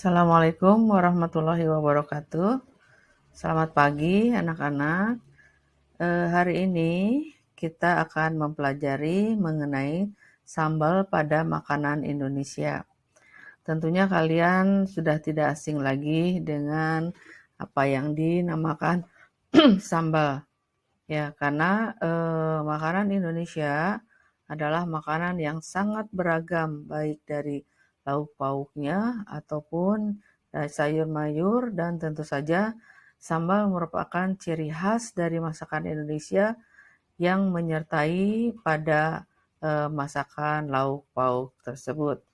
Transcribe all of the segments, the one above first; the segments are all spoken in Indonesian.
Assalamualaikum warahmatullahi wabarakatuh. Selamat pagi anak-anak. Hari ini kita akan mempelajari mengenai sambal pada makanan Indonesia. Tentunya kalian sudah tidak asing lagi dengan apa yang dinamakan sambal. Ya, karena makanan Indonesia adalah makanan yang sangat beragam, baik dari lauk pauknya ataupun sayur mayur, dan tentu saja sambal merupakan ciri khas dari masakan Indonesia yang menyertai pada masakan lauk pauk tersebut.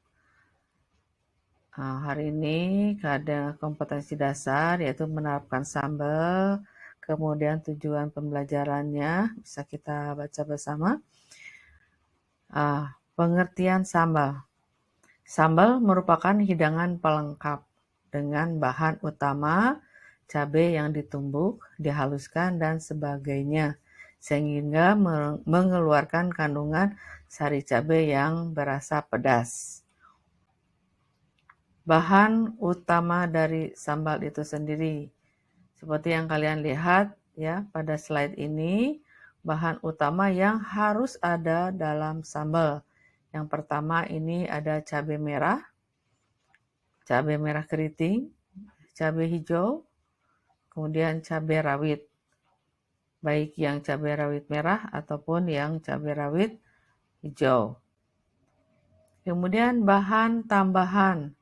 Hari ini ada kompetensi dasar yaitu menerapkan sambal, kemudian tujuan pembelajarannya bisa kita baca bersama. Pengertian sambal. Sambal merupakan hidangan pelengkap dengan bahan utama cabai yang ditumbuk, dihaluskan, dan sebagainya, sehingga mengeluarkan kandungan sari cabai yang berasa pedas. Bahan utama dari sambal itu sendiri, seperti yang kalian lihat ya pada slide ini, bahan utama yang harus ada dalam sambal. Yang pertama ini ada cabai merah keriting, cabai hijau, kemudian cabai rawit. Baik yang cabai rawit merah ataupun yang cabai rawit hijau. Kemudian bahan tambahan.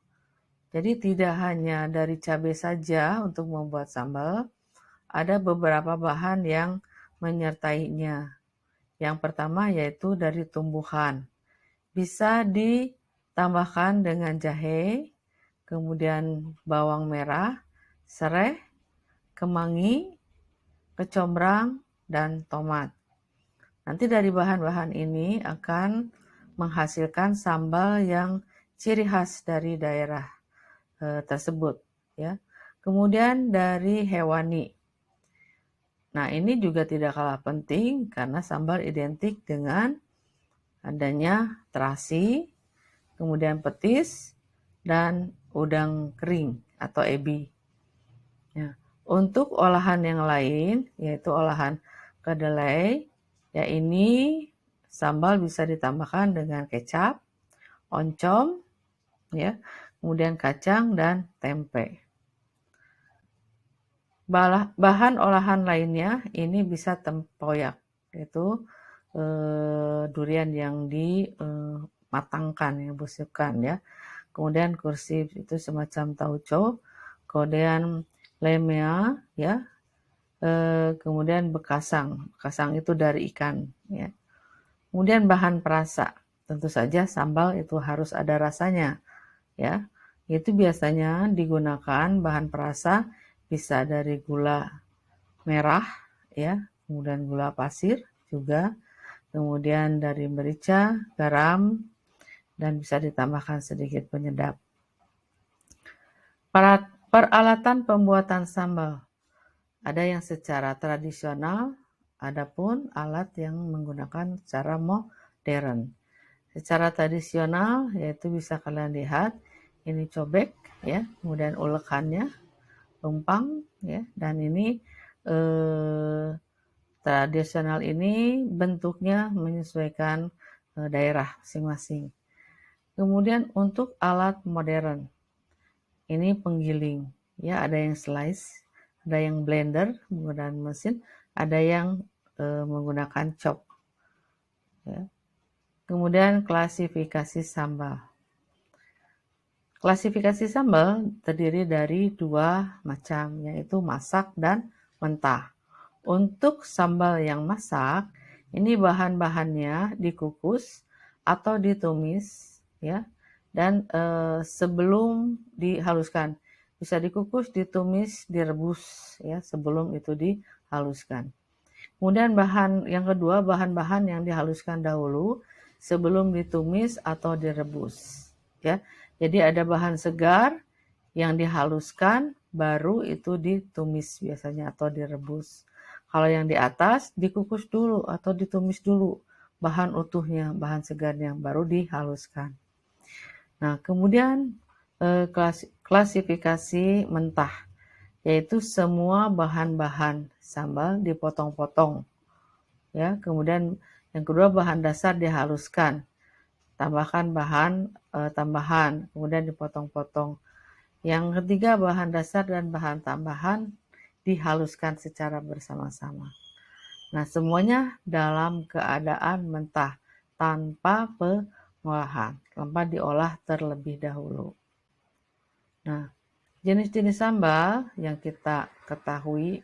Jadi tidak hanya dari cabai saja untuk membuat sambal, ada beberapa bahan yang menyertainya. Yang pertama yaitu dari tumbuhan. Bisa ditambahkan dengan jahe, kemudian bawang merah, serai, kemangi, kecombrang, dan tomat. Nanti dari bahan-bahan ini akan menghasilkan sambal yang ciri khas dari daerah tersebut. Ya. Kemudian dari hewani. Nah, ini juga tidak kalah penting karena sambal identik dengan adanya terasi, kemudian petis, dan udang kering atau ebi. Ya. Untuk olahan yang lain, yaitu olahan kedelai, ya ini sambal bisa ditambahkan dengan kecap, oncom, ya, kemudian kacang dan tempe. Bahan olahan lainnya ini bisa tempoyak, yaitu durian yang dimatangkan, yang busukkan ya. Kemudian kursip itu semacam tauco, kemudian lemea ya, kemudian bekasang itu dari ikan ya. Kemudian bahan perasa, tentu saja sambal itu harus ada rasanya ya. Itu biasanya digunakan bahan perasa bisa dari gula merah ya, kemudian gula pasir juga, kemudian dari merica, garam, dan bisa ditambahkan sedikit penyedap. Peralatan pembuatan sambal. Ada yang secara tradisional, adapun alat yang menggunakan cara modern. Secara tradisional yaitu bisa kalian lihat, ini cobek ya, kemudian ulekannya, tumpang ya, dan ini tradisional ini bentuknya menyesuaikan daerah masing-masing. Kemudian untuk alat modern, ini penggiling ya, ada yang slice, ada yang blender menggunakan mesin, ada yang menggunakan chop ya. Kemudian klasifikasi sambal. Klasifikasi sambal terdiri dari dua macam, yaitu masak dan mentah. Untuk sambal yang masak, ini bahan-bahannya dikukus atau ditumis ya, dan sebelum dihaluskan. Bisa dikukus, ditumis, direbus ya sebelum itu dihaluskan. Kemudian bahan yang kedua, bahan-bahan yang dihaluskan dahulu sebelum ditumis atau direbus ya. Jadi ada bahan segar yang dihaluskan baru itu ditumis biasanya atau direbus. Kalau yang di atas dikukus dulu atau ditumis dulu bahan utuhnya, bahan segarnya baru dihaluskan. Nah, kemudian klasifikasi mentah, yaitu semua bahan-bahan sambal dipotong-potong, ya. Kemudian yang kedua, bahan dasar dihaluskan, tambahkan bahan tambahan, kemudian dipotong-potong. Yang ketiga, bahan dasar dan bahan tambahan dihaluskan secara bersama-sama. Nah, semuanya dalam keadaan mentah, tanpa pengolahan, tanpa diolah terlebih dahulu. Nah, jenis-jenis sambal yang kita ketahui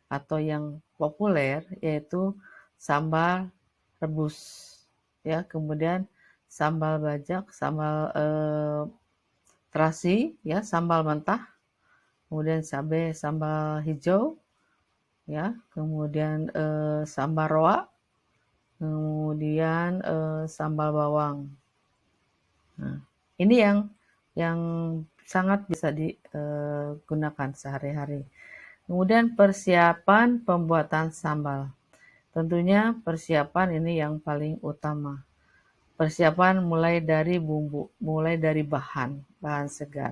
atau yang populer yaitu sambal rebus, ya, kemudian sambal bajak, sambal terasi, ya, sambal mentah, kemudian cabai sambal hijau, ya, kemudian sambal roa, kemudian sambal bawang. Nah, ini yang sangat bisa digunakan sehari-hari. Kemudian persiapan pembuatan sambal. Tentunya persiapan ini yang paling utama. Persiapan mulai dari bumbu, mulai dari bahan segar.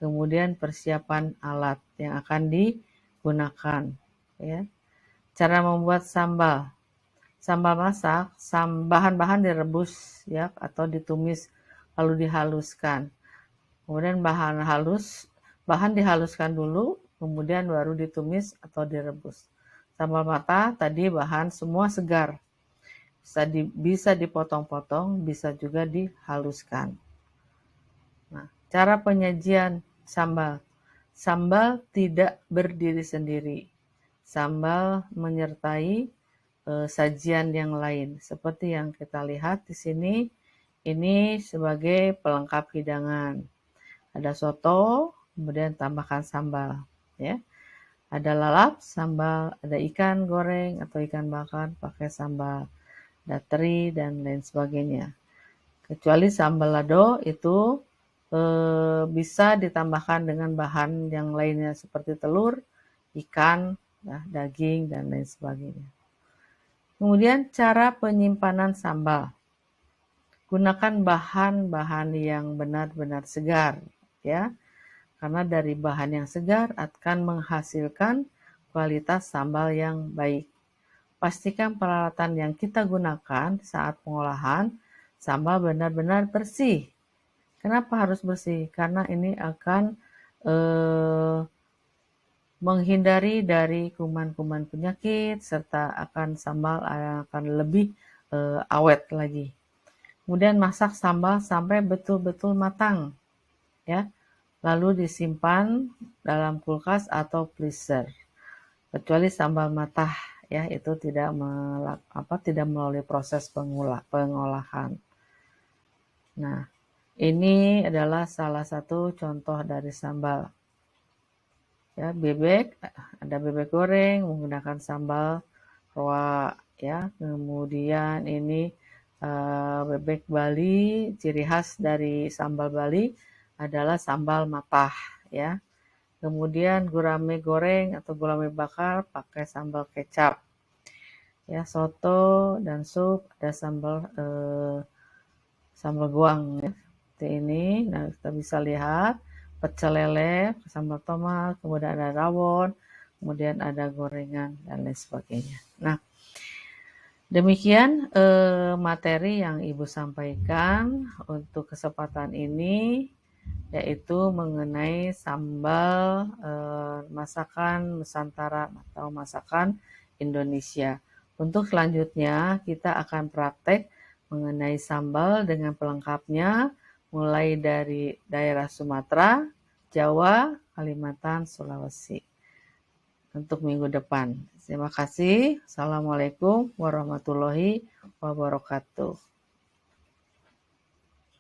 Kemudian persiapan alat yang akan digunakan, ya. Cara membuat sambal. Sambal masak, bahan-bahan direbus, ya, atau ditumis lalu dihaluskan. Kemudian bahan dihaluskan dulu, kemudian baru ditumis atau direbus. Sambal mata tadi bahan semua segar, bisa dipotong-potong, bisa juga dihaluskan. Nah, cara penyajian sambal. Sambal tidak berdiri sendiri. Sambal menyertai sajian yang lain, seperti yang kita lihat di sini. Ini sebagai pelengkap hidangan. Ada soto, kemudian tambahkan sambal, ya. Ada lalap, sambal, ada ikan goreng atau ikan bakar pakai sambal, ada teri dan lain sebagainya. Kecuali sambal lado itu bisa ditambahkan dengan bahan yang lainnya seperti telur, ikan, ya, daging dan lain sebagainya. Kemudian cara penyimpanan sambal. Gunakan bahan-bahan yang benar-benar segar, ya. Karena dari bahan yang segar akan menghasilkan kualitas sambal yang baik. Pastikan peralatan yang kita gunakan saat pengolahan sambal benar-benar bersih. Kenapa harus bersih? Karena ini akan menghindari dari kuman-kuman penyakit, serta sambal akan lebih awet lagi. Kemudian masak sambal sampai betul-betul matang, ya. Lalu disimpan dalam kulkas atau freezer. Kecuali sambal matah, ya, itu tidak melalui proses pengolahan. Nah, ini adalah salah satu contoh dari sambal. Ya, ada bebek goreng menggunakan sambal roa, ya. Kemudian ini bebek Bali, ciri khas dari sambal Bali adalah sambal matah, ya. Kemudian gurame goreng atau gurame bakar pakai sambal kecap, ya. Soto dan sup ada sambal goang, ya, seperti ini. Nah, kita bisa lihat pecel lele, sambal tomat, kemudian ada rawon, kemudian ada gorengan dan lain sebagainya. Nah, demikian materi yang Ibu sampaikan untuk kesempatan ini, yaitu mengenai sambal masakan Nusantara atau masakan Indonesia. Untuk selanjutnya kita akan praktek mengenai sambal dengan pelengkapnya, mulai dari daerah Sumatera, Jawa, Kalimantan, Sulawesi. Untuk minggu depan. Terima kasih. Assalamualaikum warahmatullahi wabarakatuh.